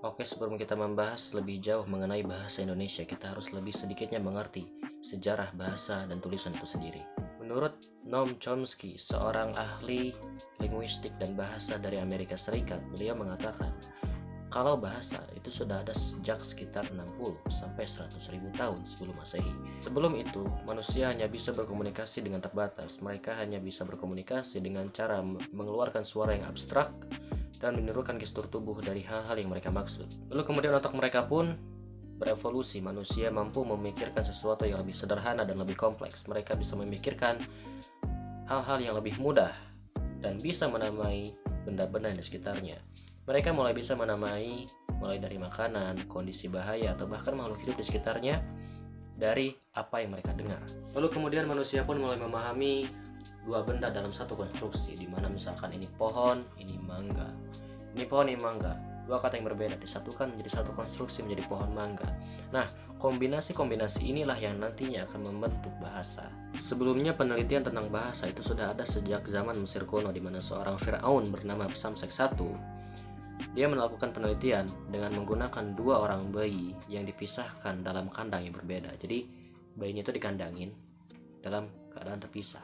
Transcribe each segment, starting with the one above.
Oke, sebelum kita membahas lebih jauh mengenai bahasa Indonesia, kita harus lebih sedikitnya mengerti sejarah bahasa dan tulisan itu sendiri. Menurut Noam Chomsky, seorang ahli linguistik dan bahasa dari Amerika Serikat, beliau mengatakan kalau bahasa itu sudah ada sejak sekitar 60 sampai 100 ribu tahun sebelum Masehi. Sebelum itu, manusia hanya bisa berkomunikasi dengan terbatas. Mereka hanya bisa berkomunikasi dengan cara mengeluarkan suara yang abstrak dan menirukan gestur tubuh dari hal-hal yang mereka maksud. Lalu kemudian otak mereka pun berevolusi. Manusia mampu memikirkan sesuatu yang lebih sederhana dan lebih kompleks. Mereka bisa memikirkan hal-hal yang lebih mudah dan bisa menamai benda-benda di sekitarnya. Mereka mulai bisa menamai mulai dari makanan, kondisi bahaya, atau bahkan makhluk hidup di sekitarnya dari apa yang mereka dengar. Lalu kemudian manusia pun mulai memahami dua benda dalam satu konstruksi, di mana misalkan ini pohon, ini mangga. Ini pohon, ini mangga. Dua kata yang berbeda disatukan menjadi satu konstruksi menjadi pohon mangga. Nah, kombinasi-kombinasi inilah yang nantinya akan membentuk bahasa. Sebelumnya penelitian tentang bahasa itu sudah ada sejak zaman Mesir kuno, di mana seorang Firaun bernama Psamsek I dia melakukan penelitian dengan menggunakan dua orang bayi yang dipisahkan dalam kandang yang berbeda. Jadi bayinya itu dikandangin dalam keadaan terpisah.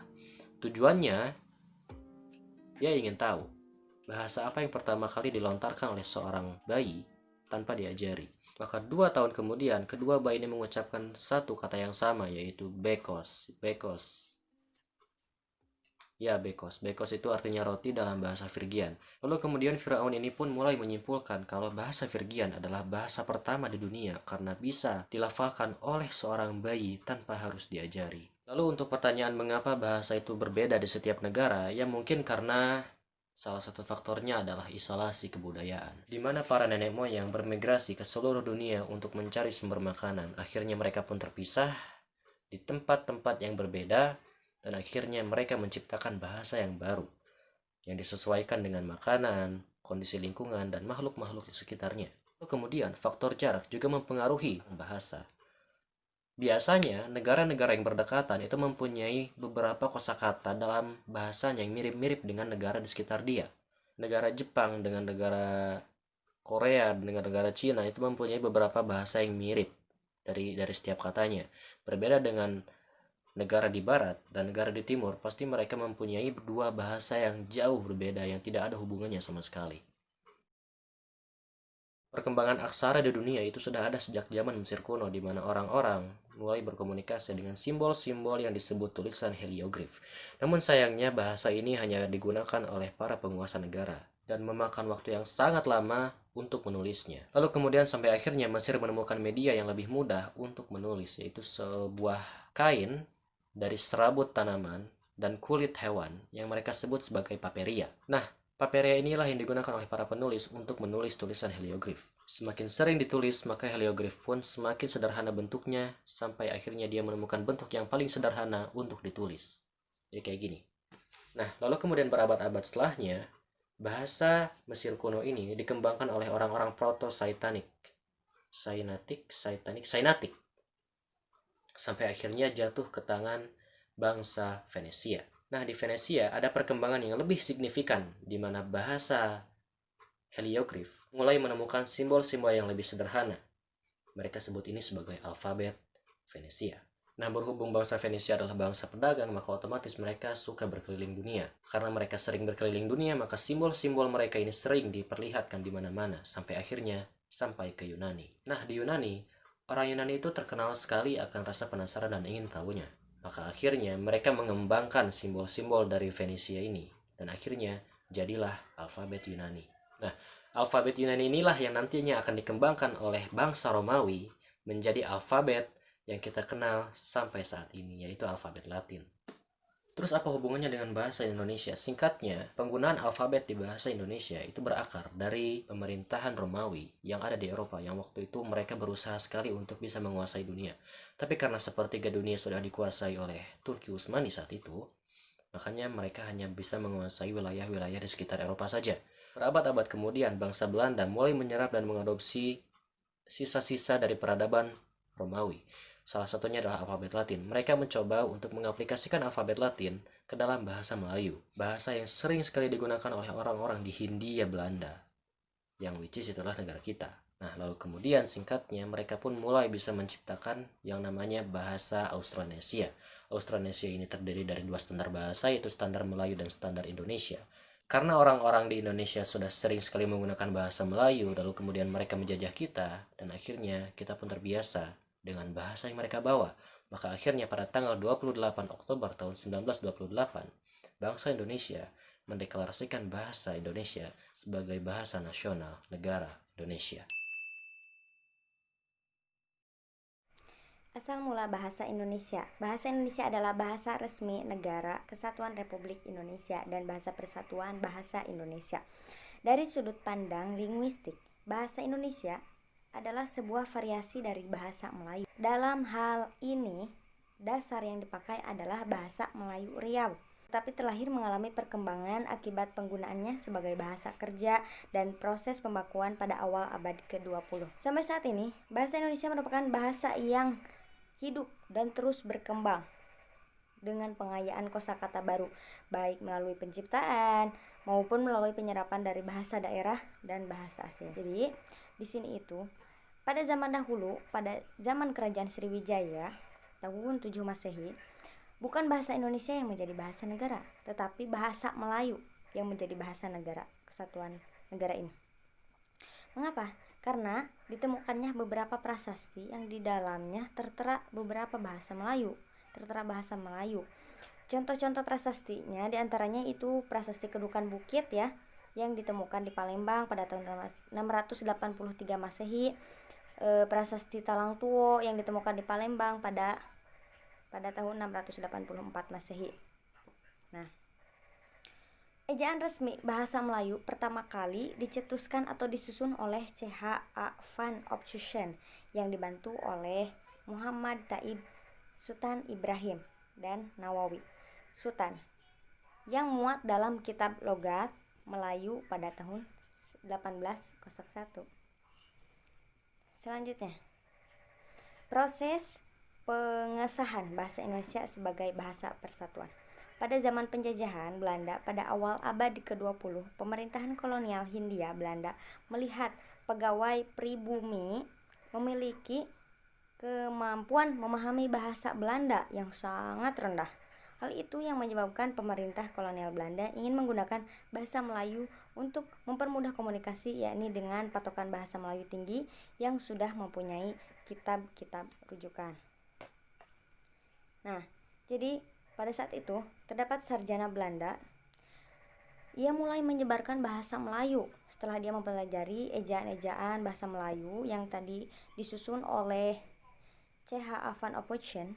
Tujuannya dia ingin tahu bahasa apa yang pertama kali dilontarkan oleh seorang bayi tanpa diajari. Maka 2 tahun kemudian kedua bayi ini mengucapkan satu kata yang sama, yaitu bekos. Bekos. Ya, bekos. Bekos itu artinya roti dalam bahasa Frigian. Lalu kemudian Firaun ini pun mulai menyimpulkan kalau bahasa Frigian adalah bahasa pertama di dunia karena bisa dilafalkan oleh seorang bayi tanpa harus diajari. Lalu untuk pertanyaan mengapa bahasa itu berbeda di setiap negara, ya mungkin karena salah satu faktornya adalah isolasi kebudayaan, di mana para nenek moyang bermigrasi ke seluruh dunia untuk mencari sumber makanan. Akhirnya mereka pun terpisah di tempat-tempat yang berbeda, dan akhirnya mereka menciptakan bahasa yang baru, yang disesuaikan dengan makanan, kondisi lingkungan, dan makhluk-makhluk di sekitarnya. Kemudian, faktor jarak juga mempengaruhi bahasa. Biasanya, negara-negara yang berdekatan itu mempunyai beberapa kosakata dalam bahasanya yang mirip-mirip dengan negara di sekitar dia. Negara Jepang dengan negara Korea dengan negara Cina itu mempunyai beberapa bahasa yang mirip dari setiap katanya. Berbeda dengan negara di barat dan negara di timur, pasti mereka mempunyai dua bahasa yang jauh berbeda yang tidak ada hubungannya sama sekali. Perkembangan aksara di dunia itu sudah ada sejak zaman Mesir kuno, di mana orang-orang mulai berkomunikasi dengan simbol-simbol yang disebut tulisan heliogrif. Namun sayangnya bahasa ini hanya digunakan oleh para penguasa negara dan memakan waktu yang sangat lama untuk menulisnya. Lalu kemudian sampai akhirnya Mesir menemukan media yang lebih mudah untuk menulis, yaitu sebuah kain dari serabut tanaman dan kulit hewan yang mereka sebut sebagai paperia. Nah, paperia inilah yang digunakan oleh para penulis untuk menulis tulisan heliogrif. Semakin sering ditulis, maka heliogrif pun semakin sederhana bentuknya, sampai akhirnya dia menemukan bentuk yang paling sederhana untuk ditulis. Jadi kayak gini. Nah, lalu kemudian berabad-abad setelahnya, bahasa Mesir kuno ini dikembangkan oleh orang-orang proto-Saitanik. Sainatik. Sampai akhirnya jatuh ke tangan bangsa Venesia. Nah, di Venesia ada perkembangan yang lebih signifikan, di mana bahasa heliogrif mulai menemukan simbol-simbol yang lebih sederhana. Mereka sebut ini sebagai alfabet Venesia. Nah, berhubung bangsa Venesia adalah bangsa pedagang, maka otomatis mereka suka berkeliling dunia. Karena mereka sering berkeliling dunia, maka simbol-simbol mereka ini sering diperlihatkan di mana-mana, sampai akhirnya sampai ke Yunani. Nah, di Yunani, orang Yunani itu terkenal sekali akan rasa penasaran dan ingin tahunya. Maka akhirnya mereka mengembangkan simbol-simbol dari Venesia ini. Dan akhirnya jadilah alfabet Yunani. Nah, alfabet Yunani inilah yang nantinya akan dikembangkan oleh bangsa Romawi menjadi alfabet yang kita kenal sampai saat ini, yaitu alfabet Latin. Terus apa hubungannya dengan bahasa Indonesia? Singkatnya, penggunaan alfabet di bahasa Indonesia itu berakar dari pemerintahan Romawi yang ada di Eropa, yang waktu itu mereka berusaha sekali untuk bisa menguasai dunia. Tapi karena sepertiga dunia sudah dikuasai oleh Turki Utsmani saat itu, makanya mereka hanya bisa menguasai wilayah-wilayah di sekitar Eropa saja. Berabad-abad kemudian, bangsa Belanda mulai menyerap dan mengadopsi sisa-sisa dari peradaban Romawi. Salah satunya adalah alfabet Latin. Mereka mencoba untuk mengaplikasikan alfabet Latin ke dalam bahasa Melayu, bahasa yang sering sekali digunakan oleh orang-orang di Hindia Belanda, yang which is itulah negara kita. Nah, lalu kemudian singkatnya mereka pun mulai bisa menciptakan yang namanya bahasa Austronesia. Austronesia ini terdiri dari dua standar bahasa, yaitu standar Melayu dan standar Indonesia. Karena orang-orang di Indonesia sudah sering sekali menggunakan bahasa Melayu, lalu kemudian mereka menjajah kita, dan akhirnya kita pun terbiasa dengan bahasa yang mereka bawa. Maka akhirnya pada tanggal 28 Oktober tahun 1928, bangsa Indonesia mendeklarasikan bahasa Indonesia sebagai bahasa nasional negara Indonesia. Asal mula bahasa Indonesia. Bahasa Indonesia adalah bahasa resmi negara Kesatuan Republik Indonesia dan bahasa persatuan bahasa Indonesia. Dari sudut pandang linguistik, bahasa Indonesia adalah sebuah variasi dari bahasa Melayu. Dalam hal ini, dasar yang dipakai adalah bahasa Melayu Riau, tapi terlahir mengalami perkembangan akibat penggunaannya sebagai bahasa kerja dan proses pembakuan pada awal abad ke-20. Sampai saat ini, bahasa Indonesia merupakan bahasa yang hidup dan terus berkembang dengan pengayaan kosakata baru, baik melalui penciptaan maupun melalui penyerapan dari bahasa daerah dan bahasa asing. Jadi, di sini itu pada zaman dahulu, pada zaman Kerajaan Sriwijaya tahun 7 Masehi, bukan bahasa Indonesia yang menjadi bahasa negara, tetapi bahasa Melayu yang menjadi bahasa negara kesatuan negara ini. Mengapa? Karena ditemukannya beberapa prasasti yang di dalamnya tertera beberapa bahasa Melayu, tertera bahasa Melayu. Contoh-contoh prasastinya diantaranya itu prasasti Kedukan Bukit ya, yang ditemukan di Palembang pada tahun 683 Masehi, prasasti Talang Tuo yang ditemukan di Palembang pada tahun 684 Masehi. Nah, ejaan resmi bahasa Melayu pertama kali dicetuskan atau disusun oleh C.H.A. van Opshusen yang dibantu oleh Muhammad Taib Sultan Ibrahim dan Nawawi Sultan yang muat dalam kitab logat Melayu pada tahun 1801. Selanjutnya, proses pengesahan bahasa Indonesia sebagai bahasa persatuan. Pada zaman penjajahan Belanda pada awal abad ke-20, pemerintahan kolonial Hindia Belanda melihat pegawai pribumi memiliki kemampuan memahami bahasa Belanda yang sangat rendah. Hal itu yang menyebabkan pemerintah kolonial Belanda ingin menggunakan bahasa Melayu untuk mempermudah komunikasi, yakni dengan patokan bahasa Melayu tinggi yang sudah mempunyai kitab-kitab rujukan. Nah, jadi pada saat itu, terdapat sarjana Belanda. Ia mulai menyebarkan bahasa Melayu setelah dia mempelajari ejaan-ejaan bahasa Melayu yang tadi disusun oleh C.H.A. van Opshusen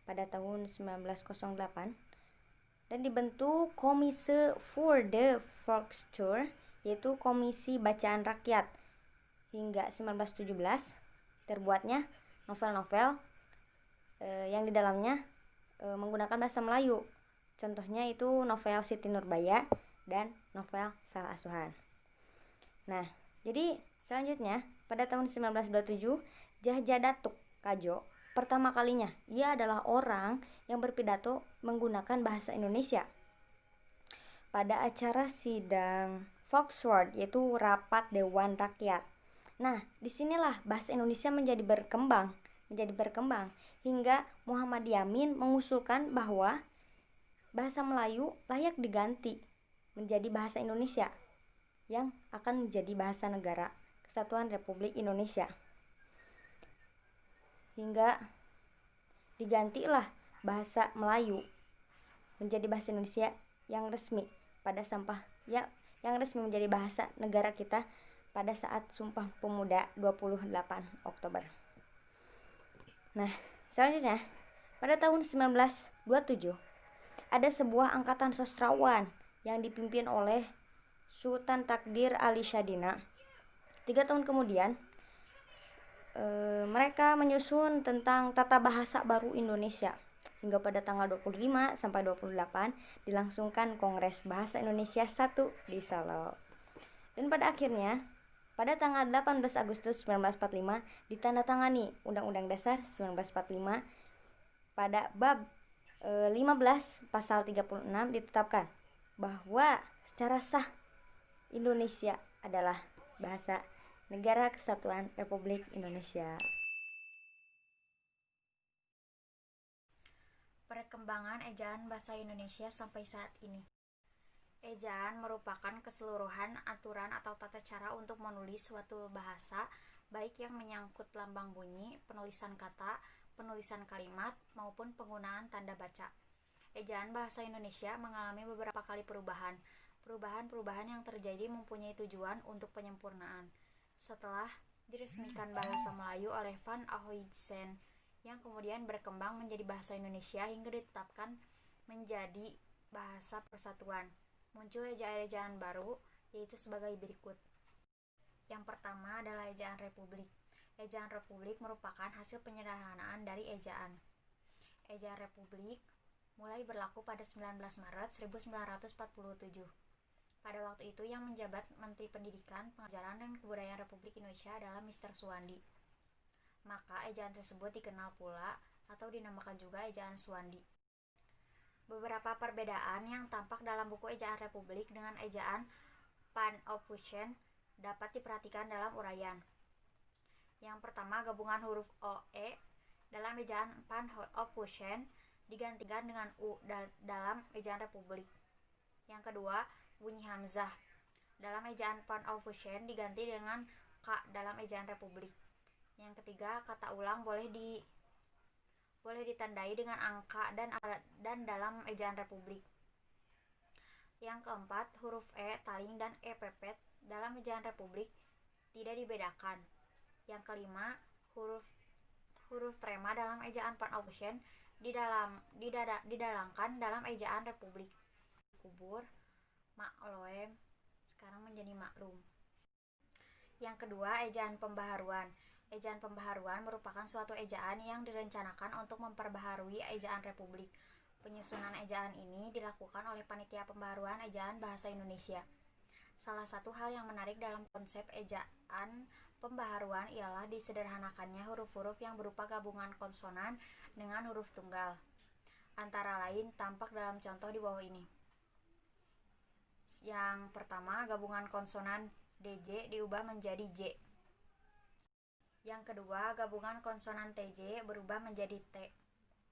pada tahun 1908 dan dibentuk Komisi voor de Volksstuur, yaitu Komisi Bacaan Rakyat. Hingga 1917 terbuatnya novel-novel yang di dalamnya menggunakan bahasa Melayu. Contohnya itu novel Siti Nurbaya dan novel Salah Asuhan. Nah, jadi selanjutnya pada tahun 1927 Djajah Datuk Kadjo pertama kalinya ia adalah orang yang berpidato menggunakan bahasa Indonesia pada acara sidang Volksraad, yaitu rapat Dewan Rakyat. Nah, disinilah bahasa Indonesia menjadi berkembang hingga Muhammad Yamin mengusulkan bahwa bahasa Melayu layak diganti menjadi bahasa Indonesia yang akan menjadi bahasa negara Kesatuan Republik Indonesia. Hingga digantilah bahasa Melayu menjadi bahasa Indonesia yang resmi yang resmi menjadi bahasa negara kita pada saat Sumpah Pemuda 28 Oktober. Nah, selanjutnya pada tahun 1927 ada sebuah angkatan sastrawan yang dipimpin oleh Sultan Takdir Ali Syadina. 3 tahun kemudian mereka menyusun tentang tata bahasa baru Indonesia. Hingga pada tanggal 25 sampai 28 dilangsungkan Kongres Bahasa Indonesia 1 di Solo. Dan pada akhirnya pada tanggal 18 Agustus 1945 ditandatangani Undang-Undang Dasar 1945. Pada bab 15 pasal 36 ditetapkan bahwa secara sah Indonesia adalah bahasa Negara Kesatuan Republik Indonesia. Perkembangan ejaan bahasa Indonesia sampai saat ini. Ejaan merupakan keseluruhan aturan atau tata cara untuk menulis suatu bahasa, baik yang menyangkut lambang bunyi, penulisan kata, penulisan kalimat, maupun penggunaan tanda baca. Ejaan bahasa Indonesia mengalami beberapa kali perubahan. Perubahan-perubahan yang terjadi mempunyai tujuan untuk penyempurnaan. Setelah diresmikan bahasa Melayu oleh Van Huygens, yang kemudian berkembang menjadi bahasa Indonesia hingga ditetapkan menjadi bahasa persatuan. Muncul ejaan-ejaan baru, yaitu sebagai berikut. Yang pertama adalah ejaan republik. Ejaan republik merupakan hasil penyederhanaan dari ejaan. Ejaan republik mulai berlaku pada 19 Maret 1947. Pada waktu itu yang menjabat Menteri Pendidikan, Pengajaran, dan Kebudayaan Republik Indonesia adalah Mr. Suwandi. Maka ejaan tersebut dikenal pula atau dinamakan juga ejaan Suwandi. Beberapa perbedaan yang tampak dalam buku ejaan republik dengan ejaan Van Huygens dapat diperhatikan dalam uraian. Yang pertama, gabungan huruf OE dalam ejaan Van Huygens digantikan dengan U dalam ejaan republik. Yang kedua, bunyi hamzah dalam ejaan Van Huygens diganti dengan K dalam ejaan republik. Yang ketiga, kata ulang boleh ditandai dengan angka dan dalam ejaan republik. Yang keempat, huruf E taling dan E pepet dalam ejaan republik tidak dibedakan. Yang kelima, huruf trema dalam ejaan Van Huygens didalangkan dalam ejaan republik. Kubur, maklum sekarang menjadi maklum. Yang kedua, ejaan pembaharuan. Ejaan pembaharuan merupakan suatu ejaan yang direncanakan untuk memperbaharui ejaan republik. Penyusunan ejaan ini dilakukan oleh Panitia Pembaharuan Ejaan Bahasa Indonesia. Salah satu hal yang menarik dalam konsep ejaan pembaharuan ialah disederhanakannya huruf-huruf yang berupa gabungan konsonan dengan huruf tunggal. Antara lain tampak dalam contoh di bawah ini. Yang pertama, gabungan konsonan DJ diubah menjadi J. Yang kedua, gabungan konsonan TJ berubah menjadi T.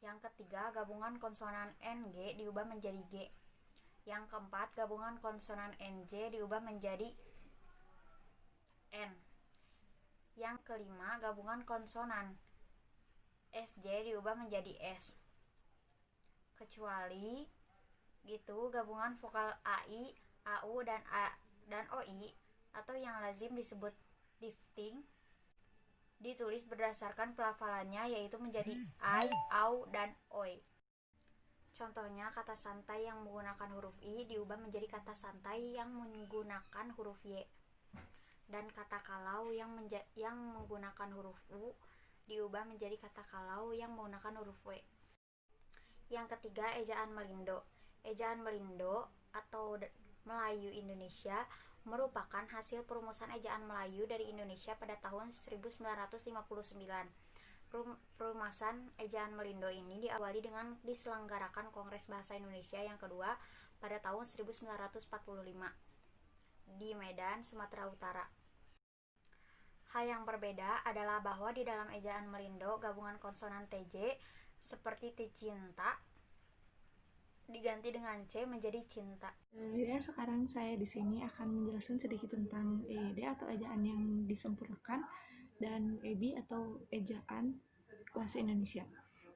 Yang ketiga, gabungan konsonan NG diubah menjadi G. Yang keempat, gabungan konsonan NJ diubah menjadi N. Yang kelima, gabungan konsonan SJ diubah menjadi S. Kecuali gitu, gabungan vokal AI, AU, dan OI atau yang lazim disebut difting ditulis berdasarkan pelafalannya, yaitu menjadi I, AU, dan OI. Contohnya, kata santai yang menggunakan huruf I diubah menjadi kata santai yang menggunakan huruf Y. Dan kata kalau yang menggunakan huruf U diubah menjadi kata kalau yang menggunakan huruf W. Yang ketiga, ejaan Melindo. Ejaan Melindo atau Melayu Indonesia merupakan hasil perumusan ejaan Melayu dari Indonesia pada tahun 1959. Perumasan ejaan Melindo ini diawali dengan diselenggarakan Kongres Bahasa Indonesia yang kedua pada tahun 1945 di Medan, Sumatera Utara. Hal yang berbeda adalah bahwa di dalam ejaan Melindo, gabungan konsonan TJ seperti Cinta diganti dengan C menjadi cinta. Ya, sekarang saya di sini akan menjelaskan sedikit tentang EYD atau ejaan yang disempurnakan dan EBI atau ejaan bahasa Indonesia.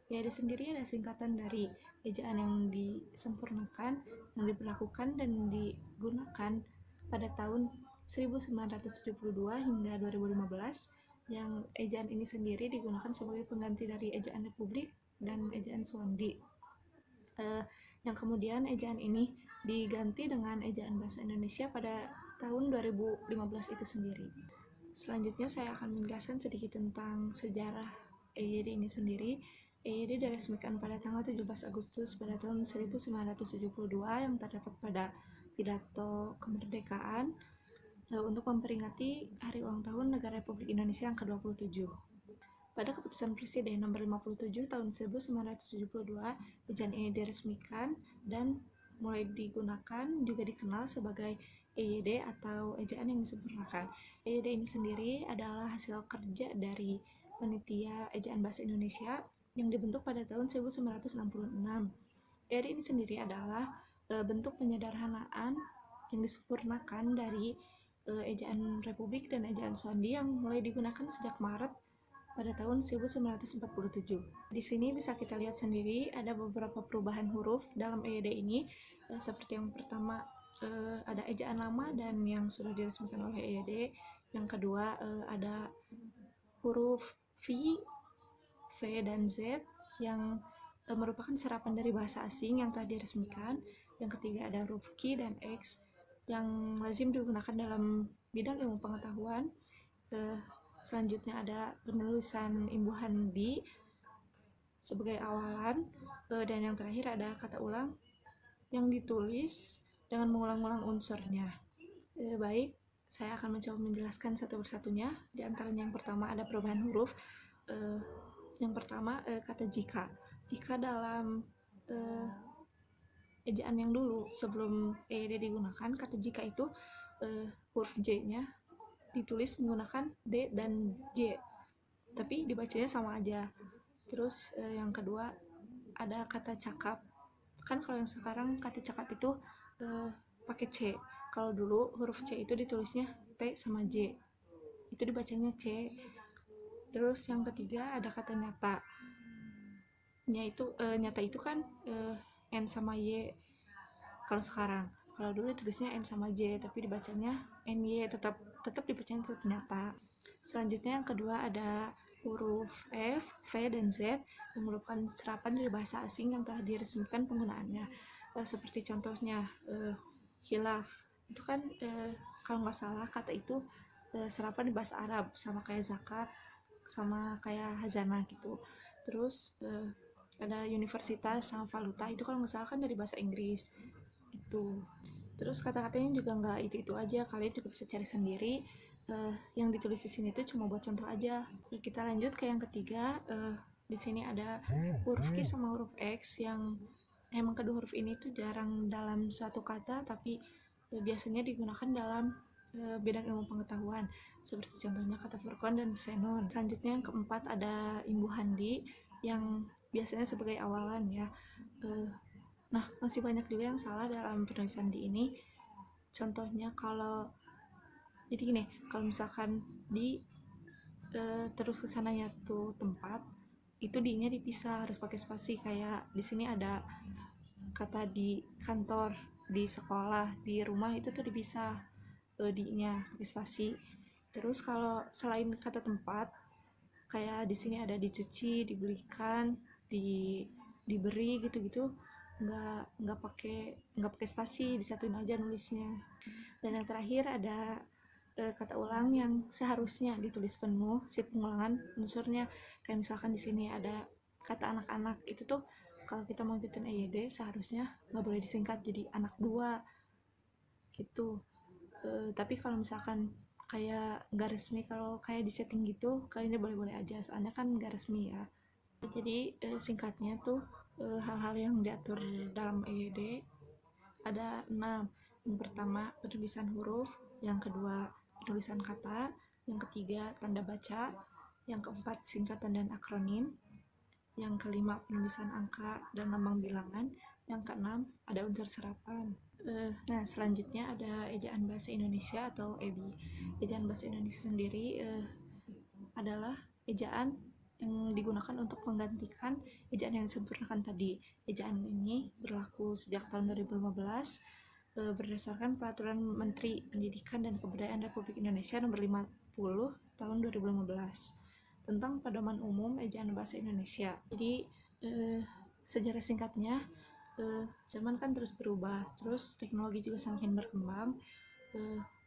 EYD sendiri adalah singkatan dari ejaan yang disempurnakan, yang diberlakukan dan digunakan pada tahun 1972 hingga 2015, yang ejaan ini sendiri digunakan sebagai pengganti dari ejaan republik dan ejaan Suwandi. Yang kemudian ejaan ini diganti dengan ejaan bahasa Indonesia pada tahun 2015 itu sendiri. Selanjutnya saya akan menjelaskan sedikit tentang sejarah EYD ini sendiri. EYD diresmikan pada tanggal 17 Agustus pada tahun 1972 yang terdapat pada pidato kemerdekaan untuk memperingati hari ulang tahun Negara Republik Indonesia yang ke-27. Pada keputusan Presiden nomor 57 tahun 1972, ejaan ini diresmikan dan mulai digunakan juga dikenal sebagai EYD atau ejaan yang disempurnakan. EYD ini sendiri adalah hasil kerja dari Panitia Ejaan Bahasa Indonesia yang dibentuk pada tahun 1966. EYD ini sendiri adalah bentuk penyederhanaan yang disempurnakan dari ejaan Republik dan ejaan Swandi yang mulai digunakan sejak Maret pada tahun 1947. Di sini bisa kita lihat sendiri ada beberapa perubahan huruf dalam EYD ini, seperti yang pertama ada ejaan lama dan yang sudah diresmikan oleh EYD. Yang kedua ada huruf V, V dan Z yang merupakan serapan dari bahasa asing yang telah diresmikan. Yang ketiga ada huruf Q dan X yang lazim digunakan dalam bidang ilmu pengetahuan. Selanjutnya ada penulisan imbuhan di sebagai awalan, dan yang terakhir ada kata ulang yang ditulis dengan mengulang-ulang unsurnya. Baik, saya akan mencoba menjelaskan satu persatunya. Di antaranya yang pertama ada perubahan huruf. Yang pertama kata jika. Jika dalam ejaan yang dulu sebelum EYD digunakan, kata jika itu huruf J-nya ditulis menggunakan D dan J, tapi dibacanya sama aja. Terus yang kedua ada kata cakap. Kan kalau yang sekarang kata cakap itu pakai C. Kalau dulu huruf C itu ditulisnya T sama J, itu dibacanya C. Terus yang ketiga ada kata nyata. Nyata itu kan N sama Y kalau sekarang. Kalau dulu tulisnya N sama J, tapi dibacanya NY, tetap dibacanya tetap nyata. Selanjutnya yang kedua ada huruf F, V, dan Z yang merupakan serapan dari bahasa asing yang telah diresmikan penggunaannya. Seperti contohnya hilaf, itu kan kalau nggak salah kata itu serapan di bahasa Arab, sama kayak zakat, sama kayak hazanah gitu. Terus ada universitas sama valuta, itu kalau nggak salah kan dari bahasa Inggris itu. Terus kata-katanya juga nggak itu aja, kalian juga bisa cari sendiri. Yang ditulis di sini tuh cuma buat contoh aja. Kita lanjut ke yang ketiga. Di sini ada huruf Q sama huruf X yang emang kedua huruf ini tuh jarang dalam suatu kata, tapi biasanya digunakan dalam bidang ilmu pengetahuan, seperti contohnya kata furqan dan xenon. Selanjutnya yang keempat ada imbuhan di yang biasanya sebagai awalan ya. Nah, masih banyak juga yang salah dalam penulisan di ini. Contohnya jadi gini, kalau misalkan di terus kesananya tuh tempat, itu di-nya dipisah, harus pakai spasi. Kayak di sini ada kata di kantor, di sekolah, di rumah, itu tuh dipisah di-nya pakai spasi. Terus kalau selain kata tempat, kayak di sini ada dicuci, dibelikan, diberi gitu-gitu, nggak pakai spasi, disatuin aja nulisnya. Dan yang terakhir ada kata ulang yang seharusnya ditulis penuh si pengulangan unsurnya. Kayak misalkan di sini ada kata anak-anak, itu tuh kalau kita mau ikutin EYD seharusnya nggak boleh disingkat jadi anak dua gitu. Tapi kalau misalkan kayak nggak resmi, kalau kayak di setting gitu kayaknya boleh-boleh aja, soalnya kan nggak resmi ya. Jadi singkatnya tuh hal-hal yang diatur dalam EYD ada 6. Yang pertama penulisan huruf, yang kedua penulisan kata, yang ketiga tanda baca, yang keempat singkatan dan akronim, yang kelima penulisan angka dan lambang bilangan, yang keenam ada unsur serapan. Nah, selanjutnya ada ejaan bahasa Indonesia atau EBI. Ejaan bahasa Indonesia sendiri adalah ejaan yang digunakan untuk menggantikan ejaan yang disempurnakan tadi. Ejaan ini berlaku sejak tahun 2015 berdasarkan Peraturan Menteri Pendidikan dan Kebudayaan Republik Indonesia Nomor 50 Tahun 2015 tentang pedoman umum ejaan bahasa Indonesia. Jadi sejarah singkatnya, zaman kan terus berubah, terus teknologi juga semakin berkembang.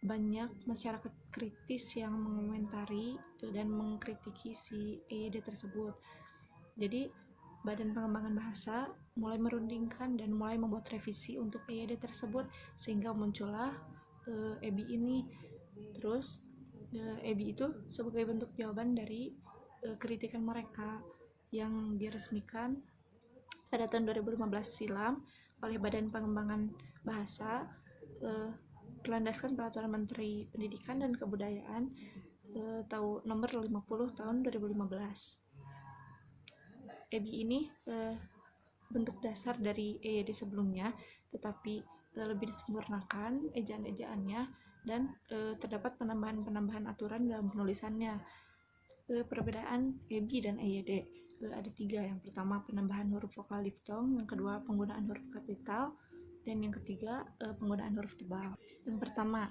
Banyak masyarakat kritis yang mengomentari dan mengkritiki si EYD tersebut. Jadi Badan Pengembangan Bahasa mulai merundingkan dan mulai membuat revisi untuk EYD tersebut, sehingga muncullah EBI ini. Terus EBI itu sebagai bentuk jawaban dari kritikan mereka yang diresmikan pada tahun 2015 silam oleh Badan Pengembangan Bahasa berlandaskan Peraturan Menteri Pendidikan dan Kebudayaan nomor 50 tahun 2015. EBI ini bentuk dasar dari EYD sebelumnya, tetapi lebih disempurnakan ejaan-ejaannya dan terdapat penambahan-penambahan aturan dalam penulisannya. Perbedaan EBI dan EYD ada 3. Yang pertama, penambahan huruf vokal diftong. Yang kedua, penggunaan huruf kapital. Dan yang ketiga, penggunaan huruf tebal. Yang pertama,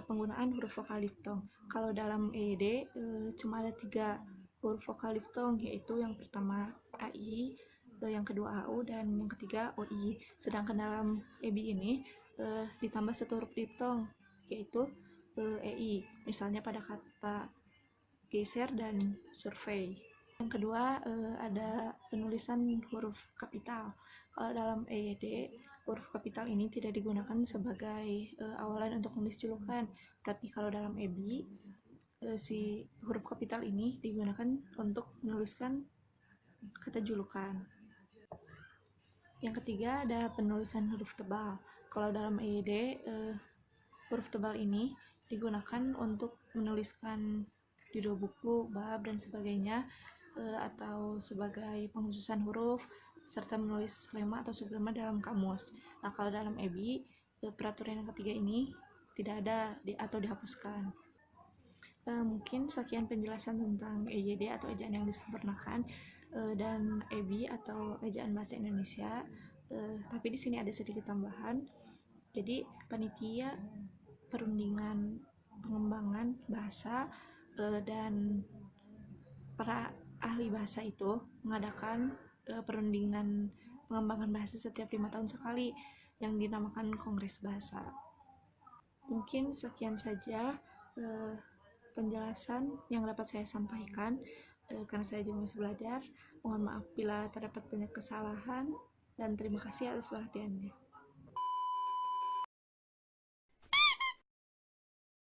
penggunaan huruf vokal diftong. Kalau dalam EYD cuma ada 3 huruf vokal diftong, yaitu yang pertama AI, yang kedua AU, dan yang ketiga OI. Sedangkan dalam EBI ini ditambah 1 huruf diftong, yaitu EI. Misalnya pada kata geser dan survei. Yang kedua ada penulisan huruf kapital. Kalau dalam EYD huruf kapital ini tidak digunakan sebagai awalan untuk menulis julukan, tapi kalau dalam EBI si huruf kapital ini digunakan untuk menuliskan kata julukan. Yang ketiga ada penulisan huruf tebal. Kalau dalam EYD huruf tebal ini digunakan untuk menuliskan judul buku, bab, dan sebagainya, atau sebagai pengkhususan huruf, serta menulis lema atau sublema dalam kamus. Nah, kalau dalam EBI, peraturan yang ketiga ini tidak ada atau dihapuskan. Mungkin sekian penjelasan tentang EYD atau ejaan yang disempurnakan dan EBI atau ejaan bahasa Indonesia. Tapi di sini ada sedikit tambahan. Jadi panitia perundingan pengembangan bahasa dan para ahli bahasa itu mengadakan perundingan pengembangan bahasa setiap 5 tahun sekali yang dinamakan Kongres Bahasa. Mungkin sekian saja penjelasan yang dapat saya sampaikan karena saya juga masih belajar. Mohon maaf bila terdapat banyak kesalahan dan terima kasih atas perhatiannya.